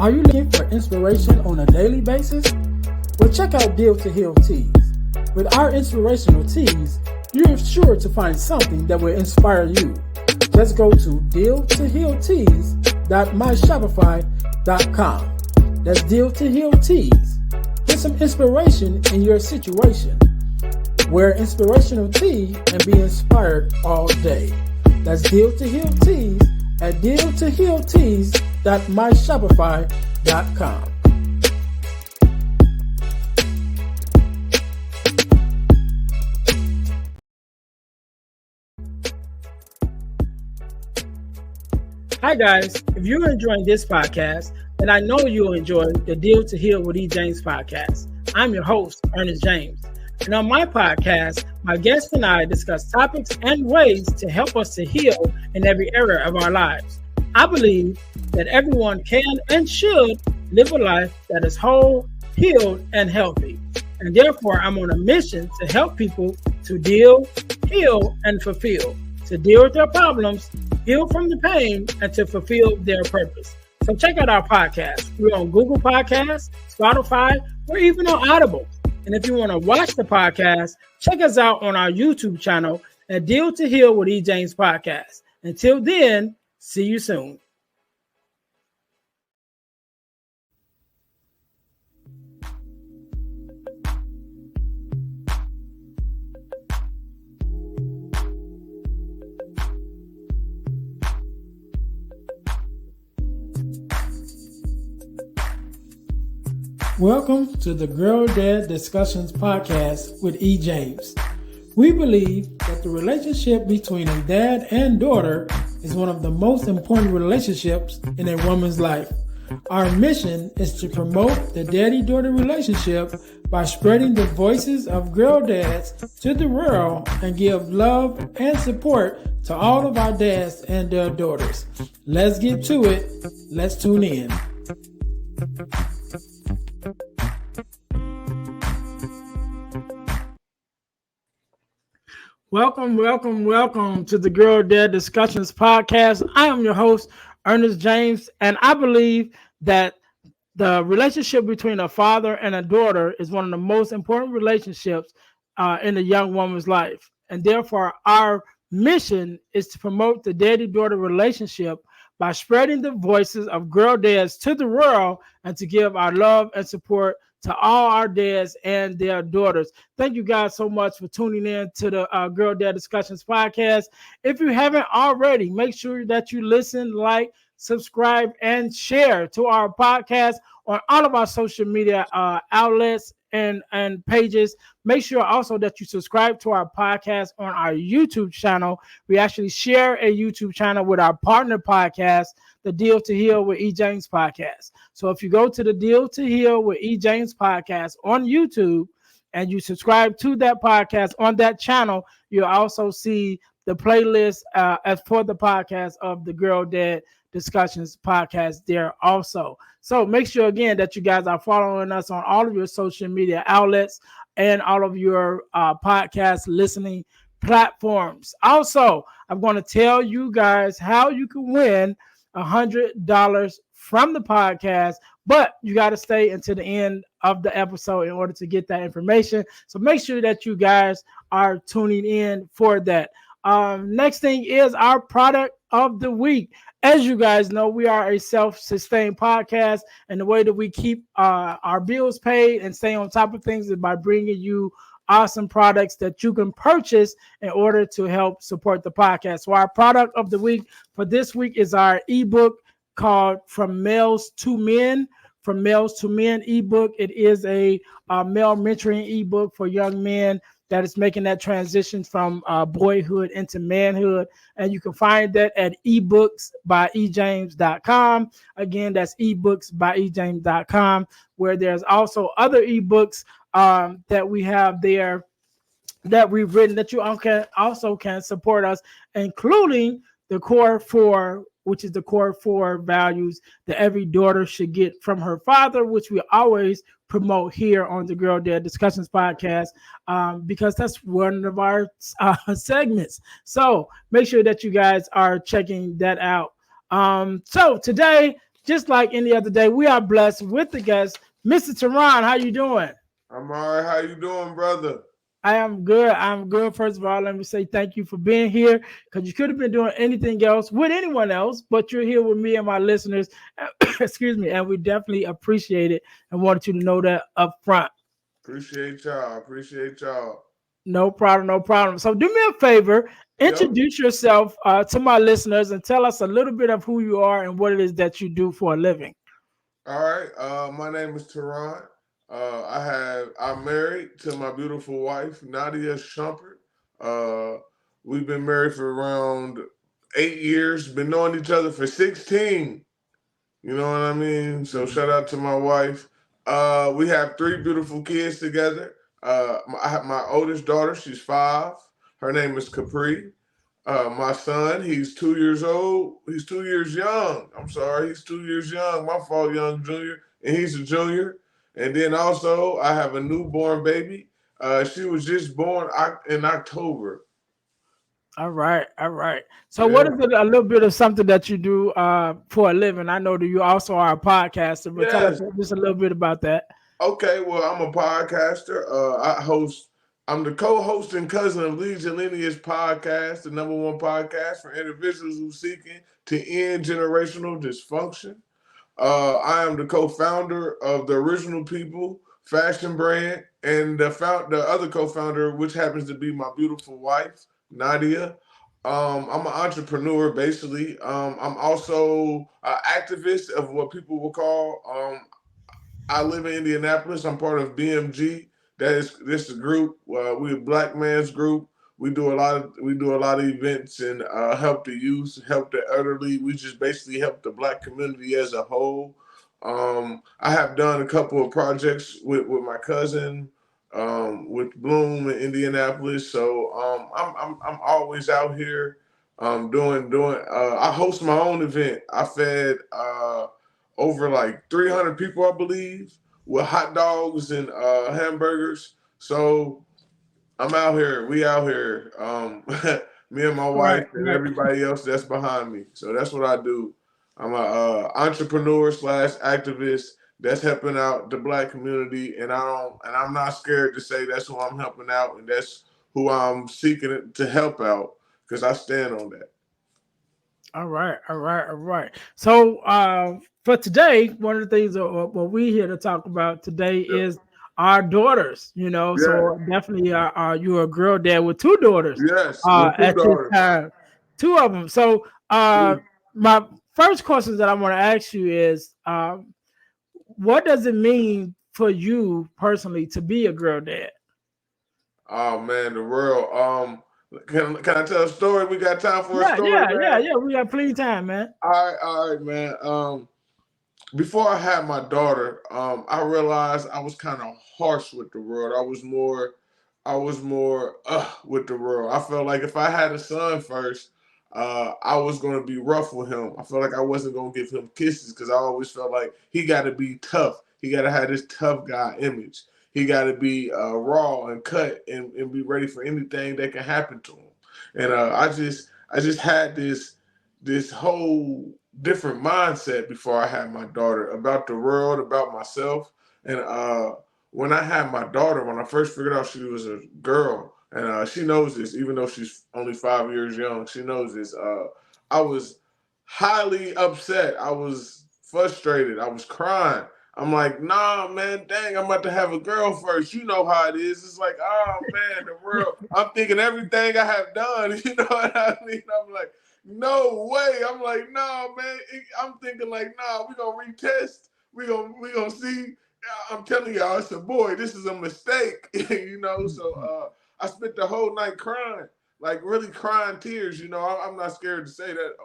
Are you looking for inspiration on a daily basis? Well, check out Deal to Heal Tees. With our inspirational tees, you're sure to find something that will inspire you. Just go to dealtohealtees.myshopify.com. That's Deal to Heal Tees. Get some inspiration in your situation. Wear inspirational tee and be inspired all day. That's Deal to Heal Tees at dealtohealtees.myshopify.com. Hi guys, if you're enjoying this podcast, then I know you'll enjoy the Deal to Heal with E. James podcast. I'm your host, Earnest James. And on my podcast, my guests and I discuss topics and ways to help us to heal in every area of our lives. I believe that everyone can and should live a life that is whole, healed, and healthy. And therefore, I'm on a mission to help people to deal, heal, and fulfill, to deal with their problems, heal from the pain, and to fulfill their purpose. So check out our podcast. We're on Google Podcasts, Spotify, or even on Audible. And if you want to watch the podcast, check us out on our YouTube channel at Deal to Heal with E. James Podcast. Until then, see you soon. Welcome to the Girl Dad Discussions podcast with E. James. We believe that the relationship between a dad and daughter is one of the most important relationships in a woman's life. Our mission is to promote the daddy-daughter relationship by spreading the voices of girl dads to the world and give love and support to all of our dads and their daughters. Let's get to it. Let's tune in. Welcome to the Girl Dad Discussions podcast. I am your host, Earnest James, and I believe that the relationship between a father and a daughter is one of the most important relationships in a young woman's life. And therefore, our mission is to promote the daddy-daughter relationship by spreading the voices of girl dads to the world and to give our love and support to all our dads and their daughters. Thank you guys so much for tuning in to the Girl Dad Discussions podcast. If you haven't already, make sure that you listen, like, subscribe, and share to our podcast on all of our social media outlets and pages. Make sure also that you subscribe to our podcast on our YouTube channel. We actually share a YouTube channel with our partner podcast, the Deal to Heal with E. James podcast. So if you go to the Deal to Heal with E. James podcast on YouTube and you subscribe to that podcast on that channel, you'll also see the playlist as for the podcast of the Girl Dad Discussions podcast there also. So make sure again that you guys are following us on all of your social media outlets and all of your podcast listening platforms. Also, I'm going to tell you guys how you can win $100 from the podcast, but you got to stay until the end of the episode in order to get that information. So make sure that you guys are tuning in for that. Next thing is our product of the week. As you guys know, we are a self-sustained podcast, and the way that we keep our bills paid and stay on top of things is by bringing you awesome products that you can purchase in order to help support the podcast. So our product of the week for this week is our ebook called From Males to Men. From Males to Men ebook. It is a male mentoring ebook for young men that is making that transition from boyhood into manhood. And you can find that at ebooksbyejames.com. Again, that's ebooksbyejames.com, where there's also other ebooks that we have there that we've written that you also can support us, including the core 4, which is the core 4 values that every daughter should get from her father, which we always promote here on the Girl Dad Discussions podcast, because that's one of our segments. So make sure that you guys are checking that out. So today just like any other day, we are blessed with the guest, Mr. Teron. How you doing? I'm all right. How you doing, brother? I am good. I'm good. First of all, let me say thank you for being here because you could have been doing anything else with anyone else, but you're here with me and my listeners. Excuse me, and we definitely appreciate it and wanted you to know that up front. Appreciate y'all. Appreciate y'all. No problem, no problem. So do me a favor, Yep. introduce yourself to my listeners and tell us a little bit of who you are and what it is that you do for a living. All right. My name is Teron. I'm married to my beautiful wife, Nadia Schumpert. Uh, we've been married for around 8 years. Been knowing each other for 16. You know what I mean? So shout out to my wife. We have three beautiful kids together. I have my oldest daughter. She's 5. Her name is Capri. My son, he's 2 years old. He's 2 years young. I'm sorry, he's 2 years young. My fault, young junior. And he's a junior. And then also, I have a newborn baby. She was just born in October. All right, all right. So, what is Yeah. it? A little bit of something that you do for a living? I know that you also are a podcaster, but tell us Yes. just a little bit about that. Okay. Well, I'm a podcaster. I'm the co-host and cousin of Legion and Lineage podcast, the #1 podcast for individuals who seeking to end generational dysfunction. I am the co-founder of the Original People fashion brand, and the other co-founder, which happens to be my beautiful wife, Nadia. I'm an entrepreneur, basically. I'm also an activist of what people will call. I live in Indianapolis. I'm part of BMG. This is a group. We're a Black Man's Group. We do a lot of events and help the youth, help the elderly. We just basically help the Black community as a whole. I have done a couple of projects with my cousin, with Bloom in Indianapolis. So I'm always out here doing. I host my own event. I fed over like 300 people, I believe, with hot dogs and hamburgers. So I'm out here. We out here. Me and my Right, wife and right. everybody else that's behind me. So that's what I do. I'm a entrepreneur slash activist that's helping out the Black community, and I'm not scared to say that's who I'm helping out, and that's who I'm seeking to help out because I stand on that. All right, all right, all right. So, for today, one of the things that what we here to talk about today is our daughters. Yeah. So definitely, you're a girl dad with two daughters. Yes. With two At this daughters. time, two of them. So, my first question that I want to ask you is, what does it mean for you personally to be a girl dad? Oh man, the world. Can I tell a story? We got time for a Yeah, story, yeah, yeah, man. yeah. We got plenty of time, man. All right, man. Before I had my daughter, I realized I was kind of harsh with the world. I was more with the world. I felt like if I had a son first, I was gonna be rough with him. I felt like I wasn't gonna give him kisses because I always felt like he got to be tough. He got to have this tough guy image. He got to be raw and cut and be ready for anything that can happen to him. And I just had this whole different mindset before I had my daughter about the world, about myself. And when I had my daughter, when I first figured out she was a girl, and she knows this, even though she's only 5 years young, she knows this. I was highly upset. I was frustrated. I was crying. I'm like, nah, man, dang, I'm about to have a girl first. You know how it is. It's like, oh man, the world. I'm thinking everything I have done. You know what I mean? I'm like, no way. I'm like, nah, man. I'm thinking like, nah, we gonna retest. We gonna see. I'm telling y'all, it's a boy. This is a mistake. So I spent the whole night crying, like really crying tears. I'm not scared to say that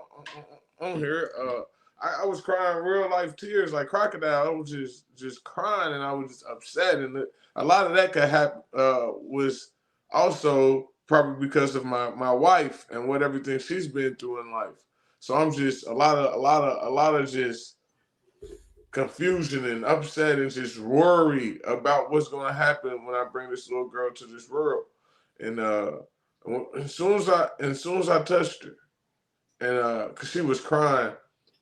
on here. I was crying real life tears, like crocodile. I was just crying, and I was just upset. And a lot of that could happen was also probably because of my wife and what everything she's been through in life. So I'm just a lot of just confusion and upset and just worry about what's going to happen when I bring this little girl to this world. And as soon as I touched her, and cause she was crying,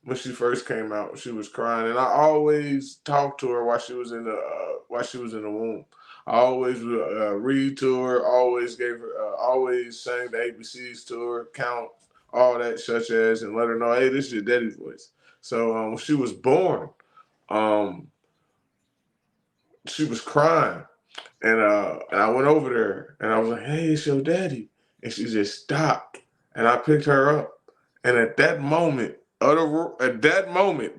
when she first came out. She was crying, and I always talked to her while she was in the womb. I always read to her, always gave her, always sang the ABCs to her, count all that, such as, and let her know, hey, this is your daddy's voice. So when she was born, um, she was crying, and I went over there, and I was like, hey, it's your daddy, and she just stopped, and I picked her up, and at that moment,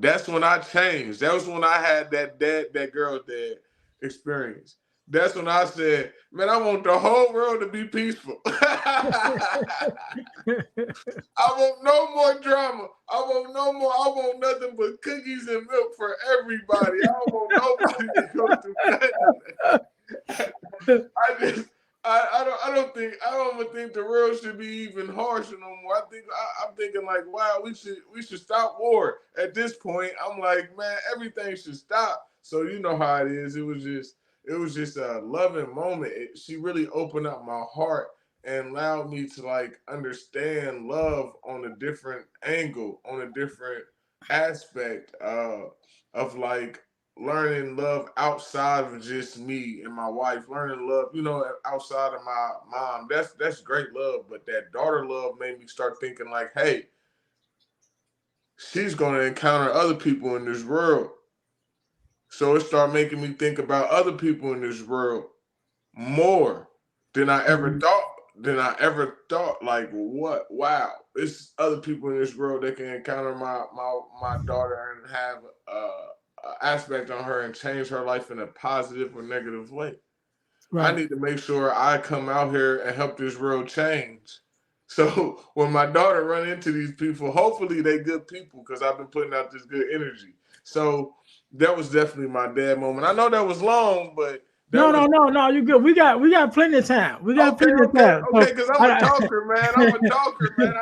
that's when I changed. That was when I had that girl dad experience. That's when I said, man, I want the whole world to be peaceful. I want no more drama. I want no more. I want nothing but cookies and milk for everybody. I don't want nobody to go through nothing. I just I don't even think the world should be even harsher no more. I'm thinking like, wow, we should stop war at this point. I'm like, man, everything should stop. So you know how it is. It was just a loving moment. She really opened up my heart and allowed me to like understand love on a different angle, on a different aspect of like learning love outside of just me and my wife, learning love, outside of my mom. That's great love, but that daughter love made me start thinking like, hey, she's gonna encounter other people in this world. So it started making me think about other people in this world more than I ever Mhm. thought. Like, what? Wow, it's other people in this world that can encounter my daughter and have a aspect on her and change her life in a positive or negative way. I Right. need to make sure I come out here and help this world change. So when my daughter run into these people, hopefully they good people because I've been putting out this good energy. So that was definitely my dad moment. I know that was long, but that No, was no, no, no. You good? We got plenty of time. We got okay, plenty of okay, time. okay. So, Because I'm a I, talker, man. I'm a talker, man.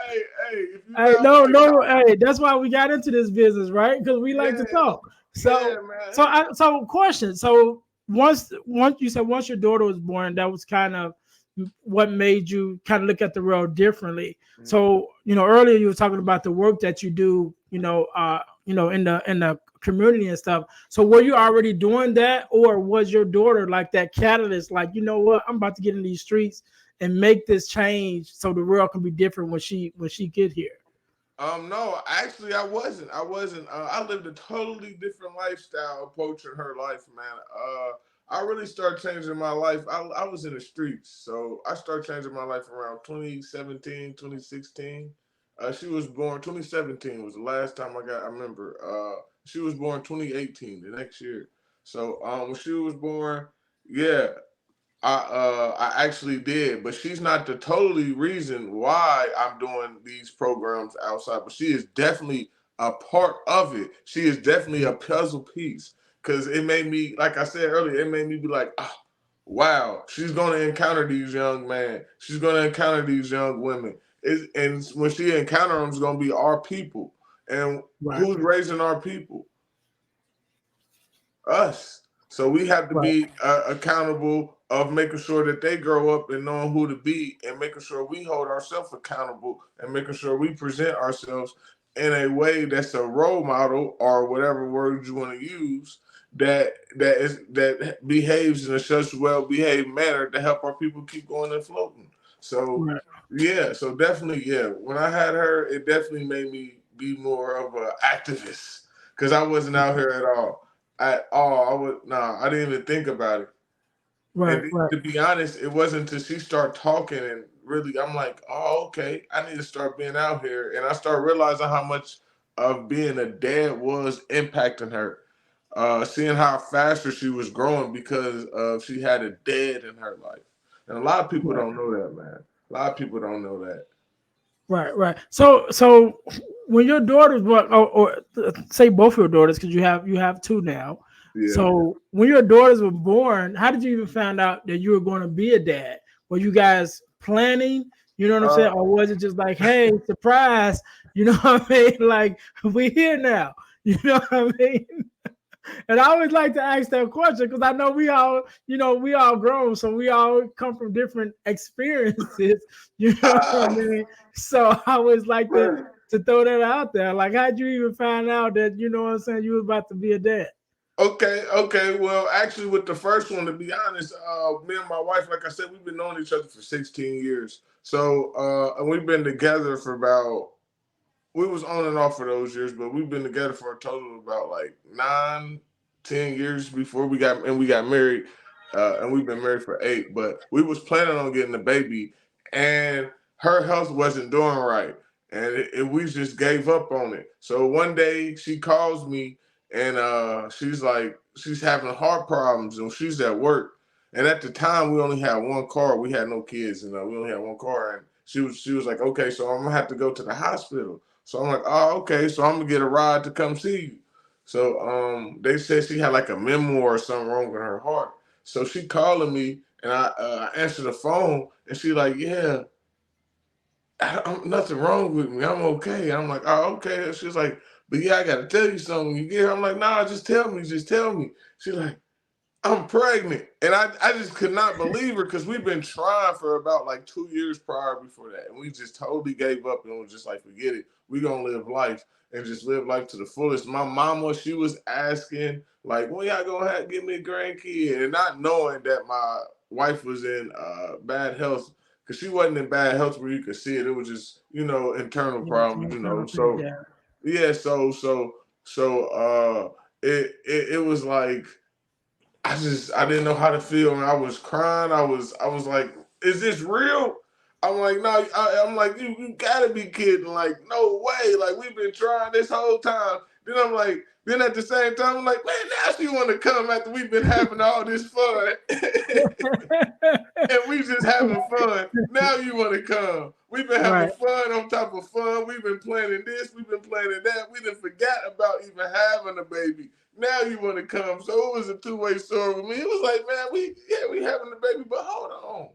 Hey, if you hey, not no, like no, talking, hey, that's why we got into this business, right? Because we like to yeah, talk. yeah, So, man. so question. So once you said once your daughter was born, that was kind of what made you kind of look at the world differently. Mhm. So, earlier you were talking about the work that you do, in the community and stuff. So were you already doing that, or was your daughter like that catalyst? Like, you know what, I'm about to get in these streets and make this change so the world can be different when she get here. No, actually, I wasn't. I wasn't. I lived a totally different lifestyle approaching her life, man. I really started changing my life. I was in the streets, so I started changing my life around 2017, 2016. She was born 2017 was the last time I remember. She was born 2018, the next year. So when she was born, yeah, I actually did, but she's not the totally reason why I'm doing these programs outside. But she is definitely a part of it. She is definitely a puzzle piece because it made me, like I said earlier, it made me be like, oh, wow, she's going to encounter these young men. She's going to encounter these young women. And when she encounter them, it's going to be our people. And Right, who's raising our people? Us. So we have to right, be accountable of making sure that they grow up and knowing who to be, and making sure we hold ourselves accountable, and making sure we present ourselves in a way that's a role model or whatever words you want to use that behaves in a such well behaved manner to help our people keep going and floating. So right. yeah, so definitely yeah. When I had her, it definitely made me be more of an activist because I wasn't out here at all. I didn't even think about it. Right, And right, to be honest, it wasn't until she started talking and really, I'm like, oh, okay, I need to start being out here. And I started realizing how much of being a dad was impacting her. Seeing how faster she was growing because she had a dad in her life. And a lot of people right, don't know that, man. A lot of people don't know that. right, right. So when your daughters were, or say both your daughters, because you have two now. Yeah. So when your daughters were born, how did you even find out that you were going to be a dad? Were you guys planning? You know what I'm saying? Uh, Or was it just like, hey, surprise? You know what I mean? Like, we here now. You know what I mean? And I always like to ask that question because I know we all grown, so we all come from different experiences. You know what I mean? So I always like to man. to throw that out there. Like, how'd you even find out that you know what I'm saying? You was about to be a dad. Okay. Well, actually, with the first one, to be honest, me and my wife, like I said, we've been knowing each other for 16 years. So, and we've been together for about, we was on and off for those years, but we've been together for a total of about like 9, 10 years before we got married, and we've been married for 8. But we was planning on getting a baby, and her health wasn't doing right, and we just gave up on it. So one day she calls me, and she's like she's having heart problems, and she's at work. And at the time, we only had one car. We had no kids, and we only had one car. And she was like, okay, so I'm gonna have to go to the hospital. So I'm like, oh, okay. So I'm gonna get a ride to come see you. So they said she had like a memoir or something wrong with her heart. So she calling me, and I answer the phone, and she like, yeah, nothing wrong with me. I'm okay. I'm like, oh, okay. She's like, but yeah, I gotta tell you something. You get her? I'm like, nah, just tell me. She's like, I'm pregnant. And I just could not believe her because we've been trying for about like 2 years prior before that. And we just totally gave up and was just like, forget it. We gonna live life and just live life to the fullest. My mama, she was asking, like, when y'all gonna give me a grandkid? And not knowing that my wife was in bad health, because she wasn't in bad health where you could see it. It was just, internal Yeah, problems, some kind of thing. So Yeah, yeah, so it was like I didn't know how to feel, and I was crying. I was like, "Is this real?" I'm like, "No." I'm like, "You gotta be kidding!" Like, no way! Like we've been trying this whole time. Then I'm like, then at the same time, I'm like, man, now she want to come after we've been having all this fun. And we just having fun. Now you want to come. We've been having right. fun on top of fun. We've been planning this. We've been planning that. We didn't forget about even having a baby. Now you want to come. So it was a two-way story with me. It was like, man, we having a baby, but hold on.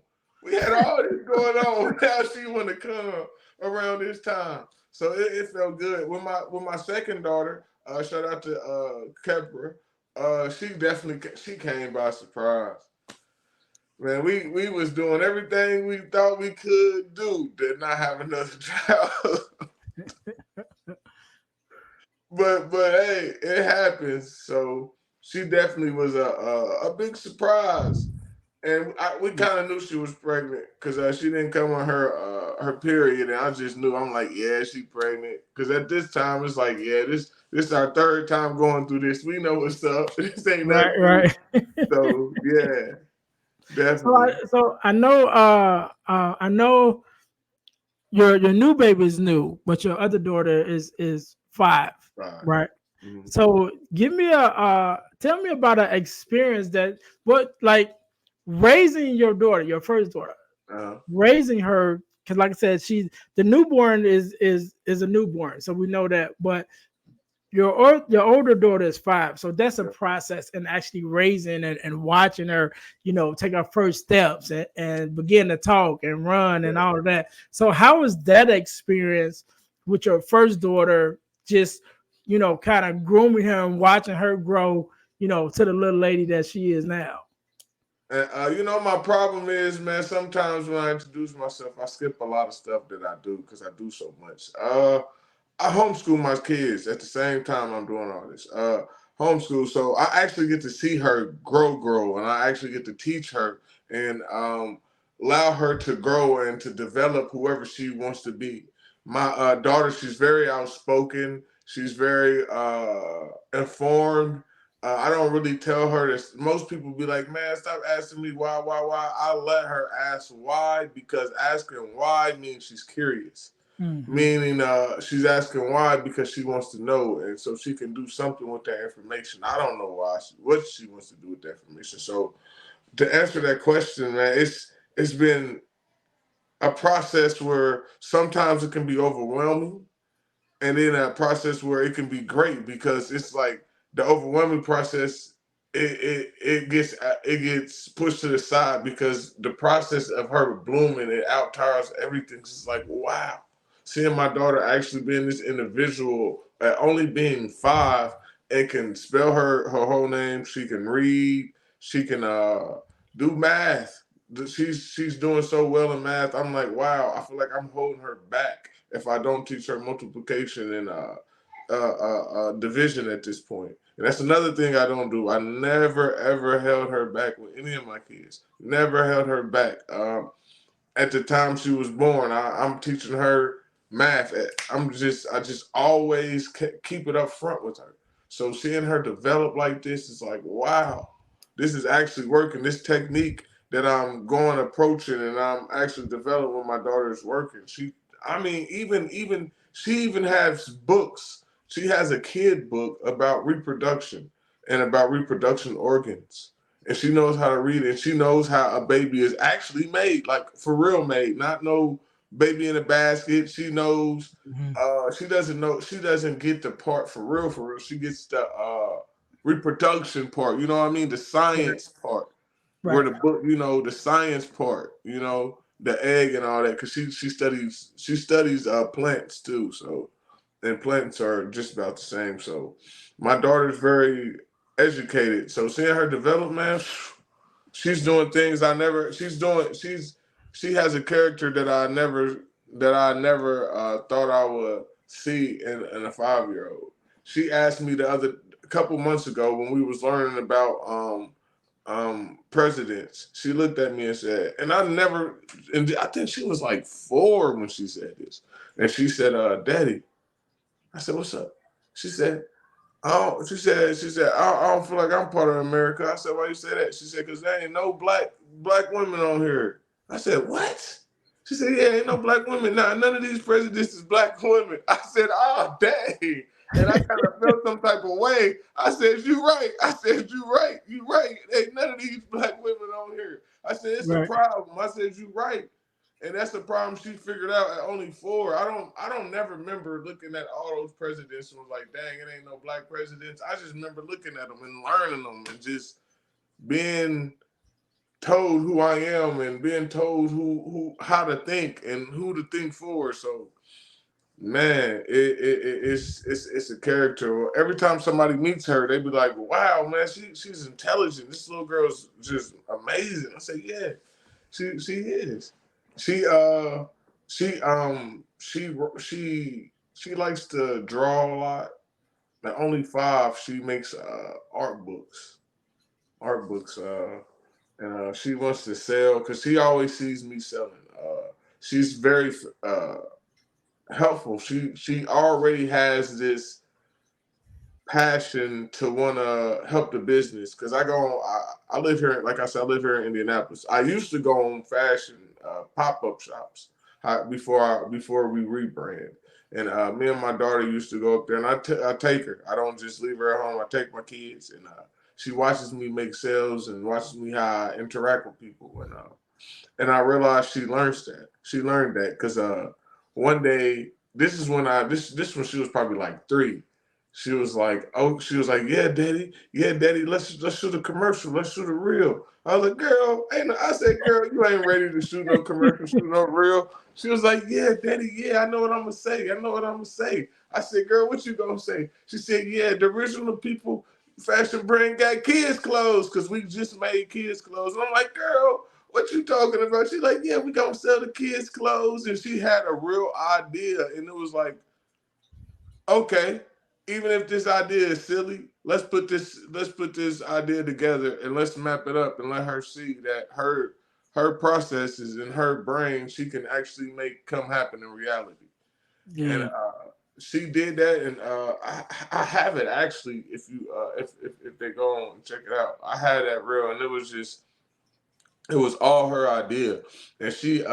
We had all this going on. Now she want to come around this time. So it felt good. With my second daughter, shout out to Kepra. She came by surprise. Man, we was doing everything we thought we could do to not have another child. but hey, it happens. So she definitely was a big surprise, and we kind of knew she was pregnant because she didn't come on her period, and I just knew. I'm like, yeah, she pregnant. Because at this time, it's like, yeah, this is our third time going through this. We know what's up. This ain't Right, nothing new. right. So yeah, So definitely. I know your new baby is new, but your other daughter is 5, Right. right? Mhm. So give me tell me about an experience that what like raising your daughter, your first daughter, Uh, raising her because like I said, she the newborn is a newborn, so we know that. But your older daughter is 5, so that's a yeah, process in actually raising and watching her, take her first steps and begin to talk and run and yeah. all of that. So how was that experience with your first daughter? Just kind of grooming her and watching her grow, to the little lady that she is now. And my problem is, man. Sometimes when I introduce myself, I skip a lot of stuff that I do because I do so much. I homeschool my kids at the same time I'm doing all this. Homeschool, so I actually get to see her grow, and I actually get to teach her and allow her to grow and to develop whoever she wants to be. My daughter, she's very outspoken. She's very informed. I don't really tell her this. Most people be like, man, stop asking me why. I let her ask why because asking why means she's curious, Hmm. meaning she's asking why because she wants to know, and so she can do something with that information. I don't know what she wants to do with that information. So to answer that question, man, it's been a process where sometimes it can be overwhelming, and then a process where it can be great because it's like the overwhelming process. It gets pushed to the side because the process of her blooming it out tires everything. It's just like wow, seeing my daughter actually being this individual at only being 5 and can spell her whole name. She can read. She can do math. She's doing so well in math. I'm like wow. I feel like I'm holding her back if I don't teach her multiplication and division at this point. And that's another thing I don't do. I never ever held her back with any of my kids. Never held her back. At the time she was born, I'm teaching her math. I just always keep it up front with her. So seeing her develop like this is like, wow, this is actually working. This technique that I'm going approaching and I'm actually developing with my daughter is working. I mean, even she even has books. She has a kid book about reproduction and about reproduction organs, and she knows how to read it. And she knows how a baby is actually made, like for real made, not no baby in a basket. She knows. Mhm. She doesn't know. She doesn't get the part for real. For real, she gets the reproduction part. You know what I mean? The Right. science part, where Right. the book. You know, the science part. You know, the egg and all that. Because she studies plants too. So, and plants are just about the same. So, my daughter's very educated. So seeing her develop, man, she's doing things I never. She has a character that I never thought I would see in a 5-year old. She asked me the other a couple months ago when we was learning about presidents. She looked at me and said, and I never, and I think she was like 4 when she said this, and she said, "Daddy," I said, "What's up?" She said, she said, I don't feel like I'm part of America. I said, why you say that? She said, because there ain't no black women on here. I said, what? She said, yeah, ain't no black women. Nah, none of these presidents is black women. I said, oh, dang. And I kind of felt some type of way. I said, you right. I said, you right. You right. Ain't none of these black women on here. I said, it's a Right. problem. I said, you right. And that's the problem she figured out at only 4. I don't never remember looking at all those presidents and was like, dang, it ain't no black presidents. I just remember looking at them and learning them and just being told who I am and being told who how to think and who to think for. So man, it's a character. Every time somebody meets her, they be like, wow, man, she's intelligent. This little girl's just amazing. I say, yeah, she is. She she likes to draw a lot. At only 5, she makes art books. Art books. And she wants to sell because she always sees me selling. She's very helpful. She already has this passion to want to help the business because I live here, like I said, I live here in Indianapolis. I used to go on fashion pop-up shops before we rebrand, and me and my daughter used to go up there, and I take her. I don't just leave her at home. I take my kids, and she watches me make sales and watches me how I interact with people, and I realized she learns that. She learned that because one day, this when she was probably like 3. She was like, yeah, daddy, let's shoot a commercial, let's shoot a reel. I was like, girl, ain't no, I said, girl, you ain't ready to shoot no commercial, shoot no reel. She was like, yeah, daddy, yeah, I know what I'm gonna say. I know what I'm gonna say. I said, girl, what you gonna say? She said, yeah, the original people fashion brand got kids clothes because we just made kids clothes. And I'm like, girl, what you talking about? She's like, yeah, we gonna sell the kids clothes. And she had a real idea. And it was like, okay, even if this idea is silly, let's put this idea together and let's map it up and let her see that her processes in her brain she can actually make come happen in reality. And Yeah. she did that, and I have it actually. If you if they go on and check it out, I had that reel, and it was all her idea. And she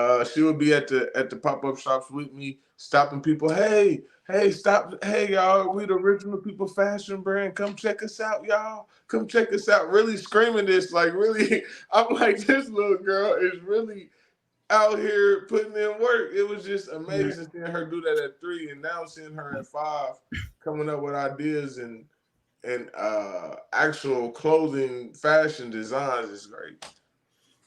would be at the pop-up shops with me, stopping people, hey, stop, hey y'all, we the original people fashion brand, come check us out, y'all, come check us out, really screaming this, like really. I'm like, this little girl is really out here putting in work. It was just Right. amazing seeing her do that at 3, and now seeing her at 5 coming up with ideas and actual clothing fashion designs is great.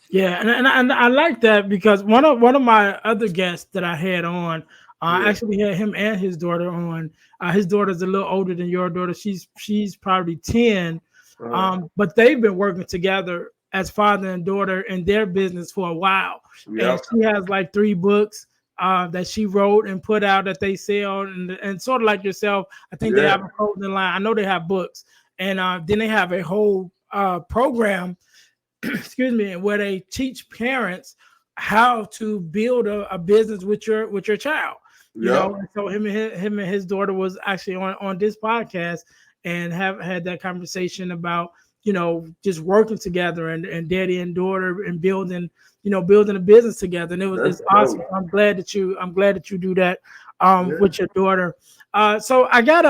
Yeah, and I like that because one of my other guests that I had on, Yeah. actually had him and his daughter on. His daughter's a little older than your daughter. She's probably 10, Uh-huh. but they've been working together as father and daughter in their business for a while. And Yep. she has like 3 books that she wrote and put out that they sell, and sort of like yourself, I think they Yeah. have a clothing line. I know they have books, and then they have a whole program, excuse me, where they teach parents how to build a business with your child. You know, Yep. and so him and his daughter was actually on this podcast and have had that conversation about, just working together and daddy and daughter and building, building a business together. And That's it's awesome. dope. I'm glad that you do that Yeah. with your daughter. So I got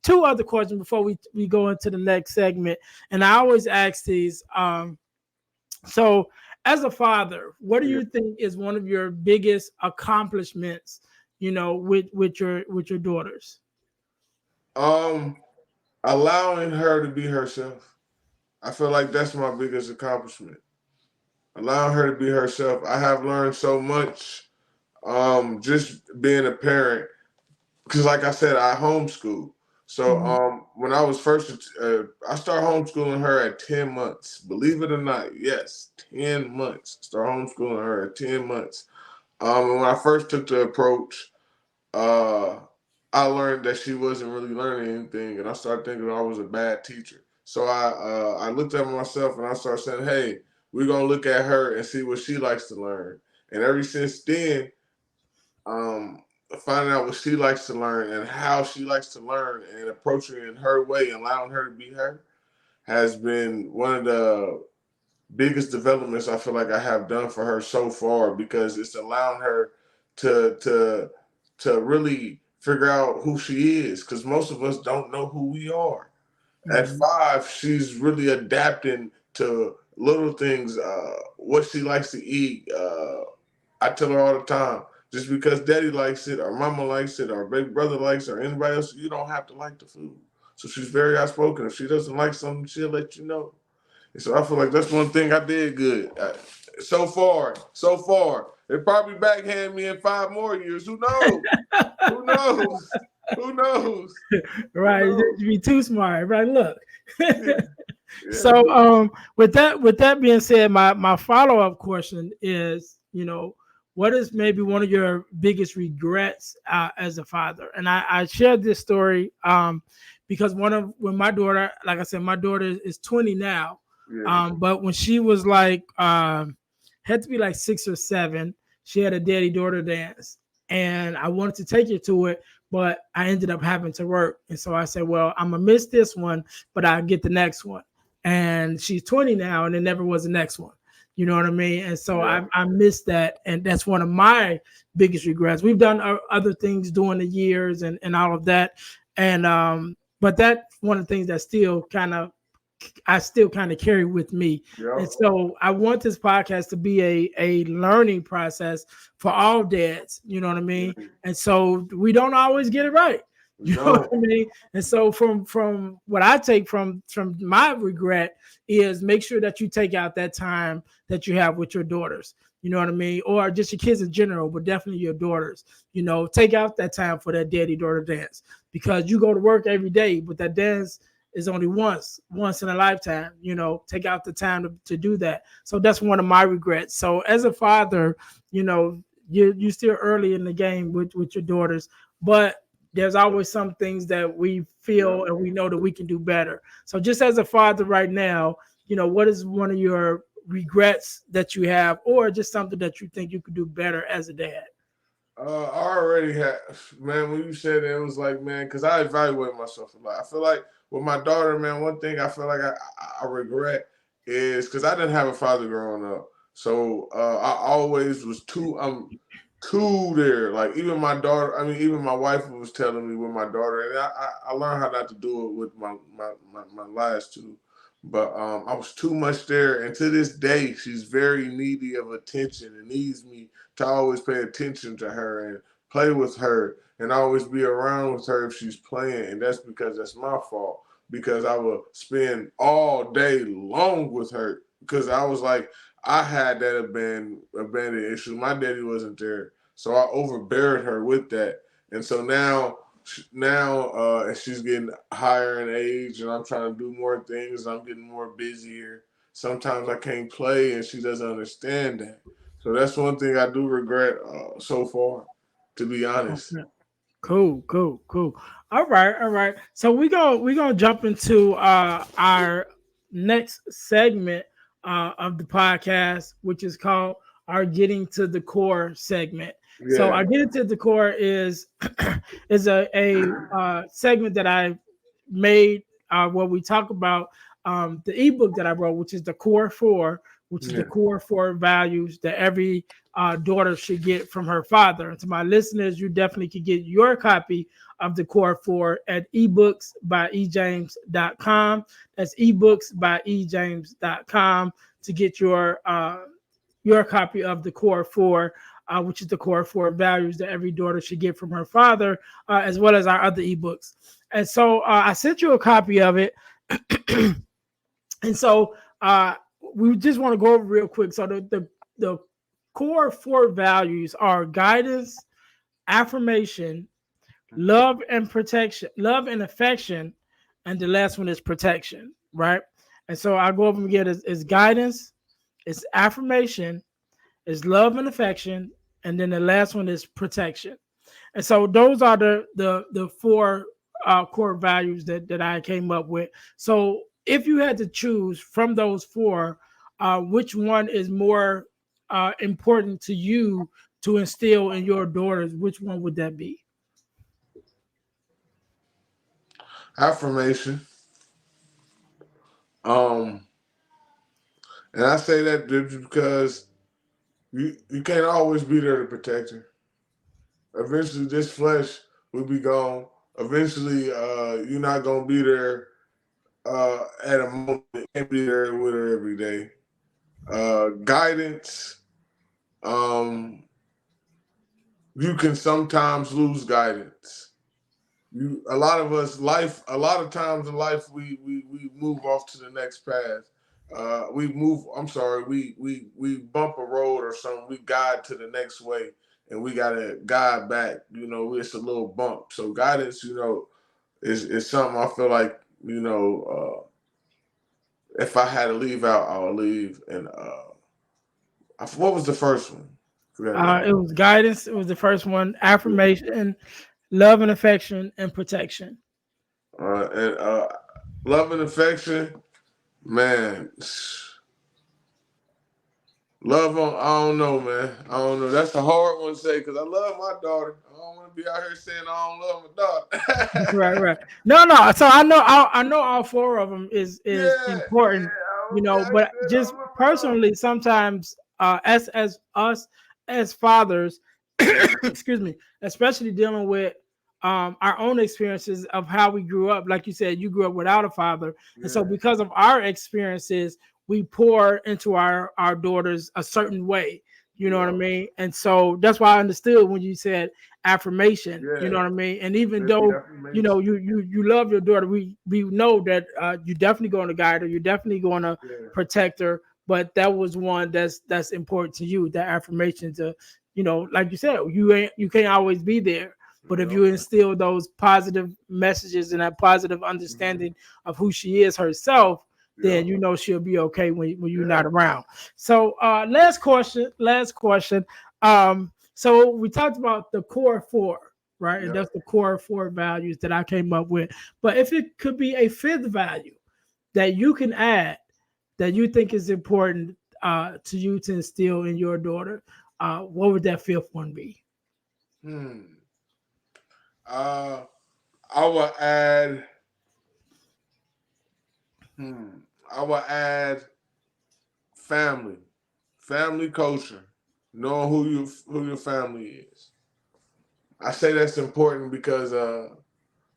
two other questions before we go into the next segment. And I always ask these. So, as a father, what do Yeah. you think is one of your biggest accomplishments? With your daughters. Um, allowing her to be herself. I feel like that's my biggest accomplishment. Allowing her to be herself. I have learned so much just being a parent, because like I said, I homeschool. So Mhm. when I was first, I started homeschooling her at 10 months. Believe it or not, yes, 10 months. Start homeschooling her at 10 months. And when I first took the approach, uh, I learned that she wasn't really learning anything, and I started thinking I was a bad teacher. So I looked at myself and I started saying, "Hey, we're gonna look at her and see what she likes to learn." And ever since then, um, finding out what she likes to learn and how she likes to learn and approaching it in her way and allowing her to be her has been one of the biggest developments I feel like I have done for her so far, because it's allowing her to to to really figure out who she is, because most of us don't know who we are. At Mhm. 5, she's really adapting to little things, what she likes to eat. I tell her all the time, just because daddy likes it or mama likes it or baby brother likes it or anybody else, you don't have to like the food. So she's very outspoken. If she doesn't like something, she'll let you know. And so I feel like that's one thing I did good. So far, so far. They probably backhand me in 5 more years. Who knows? Who knows? Who knows? Who Right, knows? you be too smart. Right, look. Yeah, yeah, So, but with that being said, my follow up question is, what is maybe one of your biggest regrets as a father? And I shared this story because when my daughter, like I said, my daughter is 20 now, yeah, but when she was like had to be like 6 or 7, she had a daddy daughter dance, and I wanted to take her to it, but I ended up having to work, and so I said, well, I'm gonna miss this one, but I'll get the next one. And she's 20 now, and there never was the next one. You know what I mean? And so yeah. I missed that, and that's one of my biggest regrets. We've done other things during the years and all of that, and but that's one of the things that I still kind of carry with me. And Yep. so I want this podcast to be a learning process for all dads, you know what I mean? And so we don't always get it right. You know what No. I mean? And so from what I take from my regret is make sure that you take out that time that you have with your daughters. You know what I mean? Or just your kids in general, but definitely your daughters. Take out that time for that daddy daughter dance, because you go to work every day, but that dance is only once in a lifetime. Take out the time to do that. So that's one of my regrets. So as a father, you're still early in the game with your daughters, but there's always some things that we Yep. feel and we know that we can do better. So just as a father right now, what is one of your regrets that you have, or just something that you think you could do better as a dad? I already had, man, when you said it, it was like, man, because I evaluate myself a lot. I feel like with my daughter, man, one thing I feel like I regret is because I didn't have a father growing up. So I always was too there. Like even my daughter, I mean, even my wife was telling me with my daughter, and I learned how not to do it with my last two. But I was too much there, and to this day, she's very needy of attention and needs me to always pay attention to her and play with her and always be around with her if she's playing. And that's because that's my fault, because I would spend all day long with her, because I was like, I had that abandoned issue. My daddy wasn't there. So I overbeared her with that. And so now as she's getting higher in age and I'm trying to do more things, I'm getting more busier. Sometimes I can't play and she doesn't understand that. So that's one thing I do regret so far, to be honest. Okay. Cool, cool, cool. All right, all right. So we gonna jump into our next segment of the podcast, which is called our getting to the core segment. So Yeah, our getting to the core is is a segment that I made where we talk about the ebook that I wrote, which is the core four, which is the yeah. core four values that every daughter should get from her father. And to my listeners, you definitely could get your copy of the core four at ebooksbyejames.com. That's ebooksbyejames.com to get your copy of the core four, which is the core four values that every daughter should get from her father, as well as our other ebooks. And so I sent you a copy of it. And so we just want to go over real quick. So the core four values are guidance, affirmation, love and protection, love and affection, and the last one is protection, right? And so I go over them again is guidance, it's affirmation, it's love and affection, and then the last one is protection. And so those are the four core values that I came up with. So if you had to choose from those four, which one is more important to you to instill in your daughters? Which one would that be? Affirmation. Um, and I say that just because you can't always be there to protect her. Eventually, this flesh will be gone. Eventually, you're not gonna be there at a moment. You can't be there with her every day. Guidance. Um, you can sometimes lose guidance. You a lot of us life a lot of times in life we move off to the next path. We move I'm sorry, we bump a road or something, we guide to the next way and we gotta guide back. It's a little bump. So guidance, is something I feel like, if I had to leave out, I'll leave. And what was the first one? Forgot again. It was guidance. It was the first one. Affirmation, love and affection, and protection. And love and affection, man. Love on, I don't know, man. I don't know. That's a hard one to say because I love my daughter. I don't want to be out here saying I don't love my Right, daughter. right. No, no. So I know all four of them is Yeah, yeah. important, I want to be out here but saying I just don't love my daughter. personally, sometimes as us as fathers, Yeah, excuse me, especially dealing with our own experiences of how we grew up. Like you said, you grew up without a father, and so yeah, because of our experiences, we pour into our daughters a certain way. You know what I yeah, mean? And so that's why I understood when you said affirmation. You know yeah. what I mean? And even That's the though affirmation. you love your daughter, we know that you're definitely going to guide her. You're definitely going to Yeah, protect her. But that was one that's important to you. That affirmation to like you said, you can't always be there. But if yeah, you instill those positive messages and that positive mm-hmm. understanding of who she is herself, Yeah, then she'll be okay when you're not yeah, around. So last question. So we talked about the core four, right? And yeah. that's the core four values that I came up with. But if it could be a fifth value that you can add that you think is important to you to instill in your daughter, what would that fifth one be? Hmm. Uh, I will add. Hmm. I will add family, family culture, knowing who your family is. I say that's important because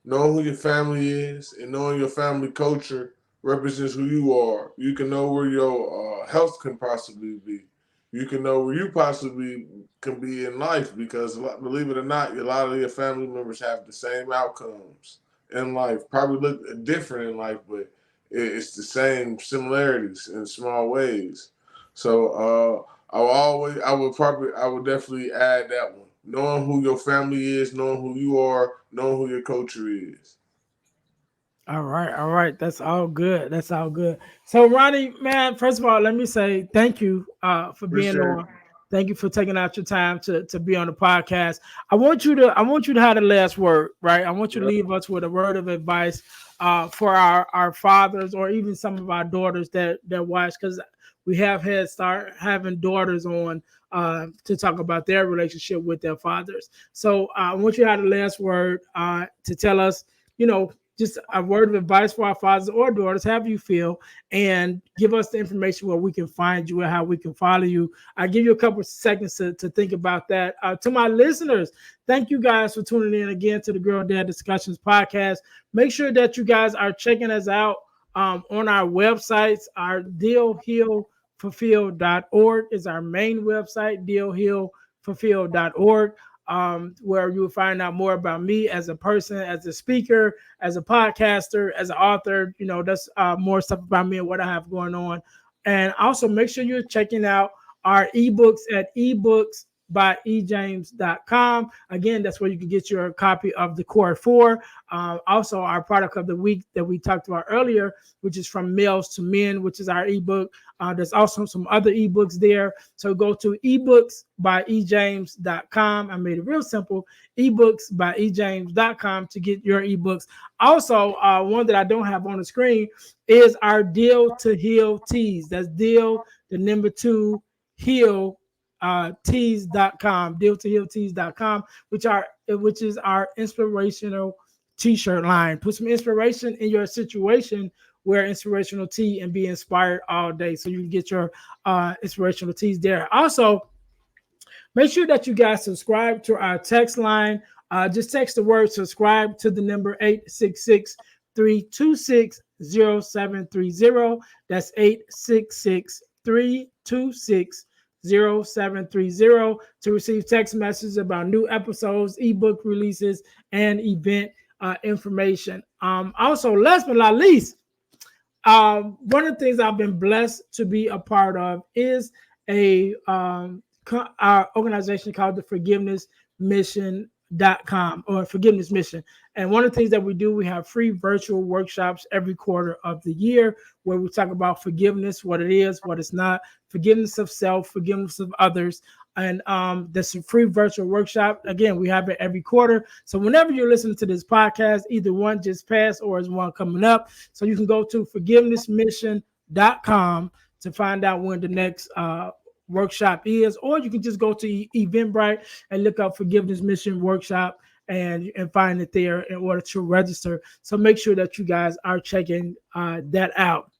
knowing who your family is and knowing your family culture represents who you are. You can know where your health can possibly be. You can know where you possibly can be in life because, believe it or not, a lot of your family members have the same outcomes in life. Probably look different in life, but it's the same similarities in small ways. So I would definitely add that one. Knowing who your family is, knowing who you are, knowing who your culture is. All right, all right. That's all good. That's all good. So, Ronnie, man, first of all, let me say thank you for being Appreciate it. on. Thank you for taking out your time to be on the podcast. I want you to have the last word, right? I want you to leave us with a word of advice for our fathers or even some of our daughters that watch, because we have had start having daughters on to talk about their relationship with their fathers. So I want you to have the last word to tell us, just a word of advice for our fathers or daughters, however you feel, and give us the information where we can find you and how we can follow you. I'll give you a couple of seconds to think about that. To my listeners, thank you guys for tuning in again to the Girl Dad Discussions podcast. Make sure that you guys are checking us out on our websites. Our dealhealfulfill.org is our main website, dealhealfulfill.org, where you'll find out more about me as a person, as a speaker, as a podcaster, as an author. That's more stuff about me and what I have going on. And also make sure you're checking out our ebooks at ebooks.ejames.com. Again, that's where you can get your copy of the Core 4. Also, our product of the week that we talked about earlier, which is From Males to Men, which is our ebook. There's also some other ebooks there. So go to ebooks.ejames.com. I made it real simple. ebooks.ejames.com to get your ebooks. Also, one that I don't have on the screen is our Deal to Heal tees. That's deal, the number 2, heal, tees.com, deal to heal tees.com, which is our inspirational t-shirt line. Put some inspiration in your situation, wear inspirational tee and be inspired all day, so you can get your inspirational tees there. Also, make sure that you guys subscribe to our text line. Just text the word subscribe to the number 866-326-0730. That's 866-326-0730 to receive text messages about new episodes, ebook releases, and event information. Also, last but not least, one of the things I've been blessed to be a part of is our organization called the forgivenessmission.com, or Forgiveness Mission. And one of the things that we do, we have free virtual workshops every quarter of the year where we talk about forgiveness, what it is, what it's not, forgiveness of self, forgiveness of others. And there's a free virtual workshop. Again, we have it every quarter. So whenever you're listening to this podcast, either one just passed or is one coming up. So you can go to forgivenessmission.com to find out when the next workshop is, or you can just go to Eventbrite and look up Forgiveness Mission Workshop and find it there in order to register. So make sure that you guys are checking that out.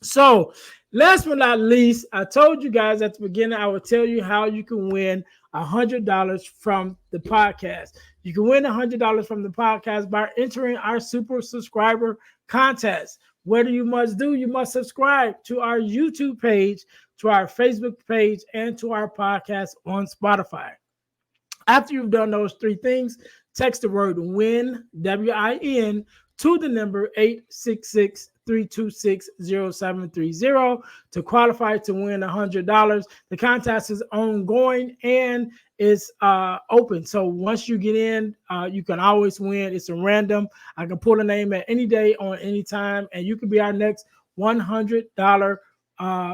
So last but not least, I told you guys at the beginning, I would tell you how you can win $100 from the podcast. You can win $100 from the podcast by entering our super subscriber contest. What do you must do? You must subscribe to our YouTube page, to our Facebook page, and to our podcast on Spotify. After you've done those three things, text the word WIN, WIN, to the number 866-326-0730 to qualify to win $100. The contest is ongoing and is open. So once you get in, you can always win. It's a random. I can pull a name at any day on any time, and you could be our next $100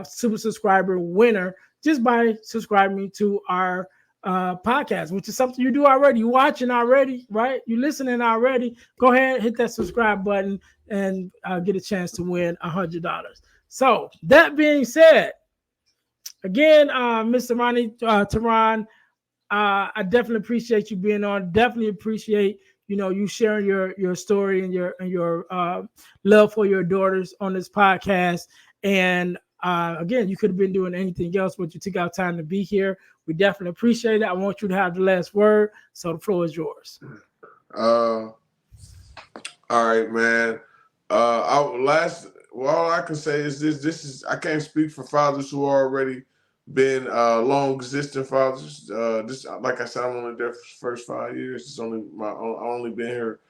super subscriber winner just by subscribing to our podcast, which is something you do already. You're watching already, right? You're listening already. Go ahead, hit that subscribe button and get a chance to win $100. So that being said, again, Mr. Roni, Tehran, I definitely appreciate you being on. Definitely appreciate you sharing your story and your love for your daughters on this podcast. And again, you could have been doing anything else, but you took out time to be here. We definitely appreciate it. I want you to have the last word, so the floor is yours. All right, man. All I can say is this. This is, I can't speak for fathers who are already been long existing fathers. This, like I said, I'm only there for the first 5 years. It's only I only been here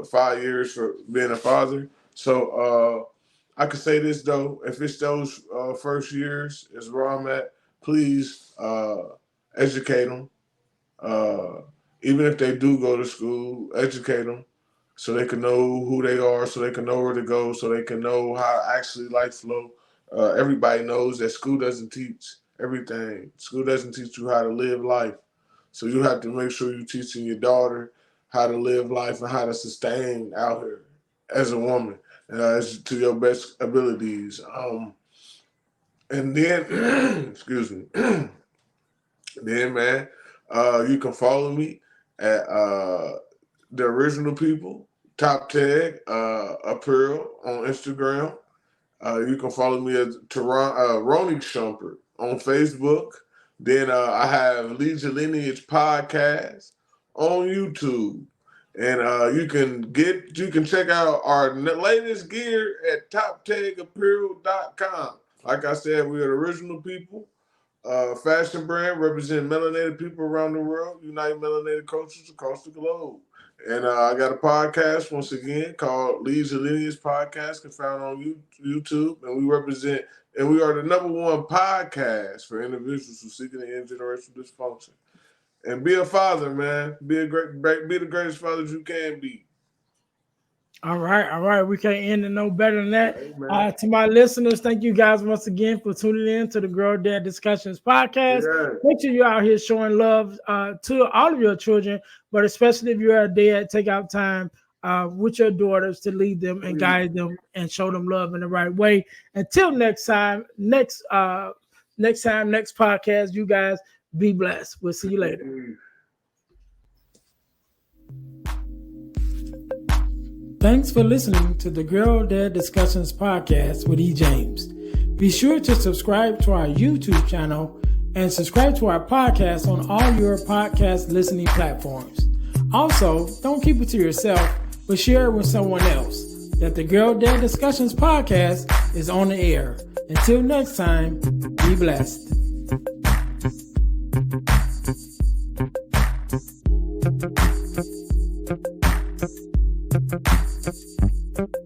5 years for being a father. So I could say this though: if it's those first years is where I'm at, please educate them. Even if they do go to school, educate them so they can know who they are, so they can know where to go, so they can know how actually life flow. Everybody knows that school doesn't teach everything. School doesn't teach you how to live life. So you have to make sure you're teaching your daughter how to live life and how to sustain out here as a woman, as to your best abilities. And then, excuse me, then man, you can follow me at the original people top tag apparel on Instagram. You can follow me at Roni Schumpert on Facebook. Then I have Lead Your Lineage podcast on YouTube. And you can check out our latest gear at toptagapparel.com. Like I said, we are the original people. Fashion brand representing melanated people around the world, unite melanated cultures across the globe. And I got a podcast once again called Leads and Lineage Podcast, can found on YouTube, and we are the #1 podcast for individuals who seeking to end generational dysfunction. And be a father, man. Be the greatest father you can be. All right. We can't end it no better than that. To my listeners, thank you guys once again for tuning in to the Girl Dad Discussions podcast. Yeah. Make sure you're out here showing love to all of your children, but especially if you're a dad, take out time with your daughters to lead them and guide them and show them love in the right way. Until next time, next podcast, you guys be blessed. We'll see you later. Thanks for listening to the Girl Dad Discussions podcast with E. James. Be sure to subscribe to our YouTube channel and subscribe to our podcast on all your podcast listening platforms. Also, don't keep it to yourself, but share it with someone else. That the Girl Dad Discussions podcast is on the air. Until next time, be blessed. Thank you.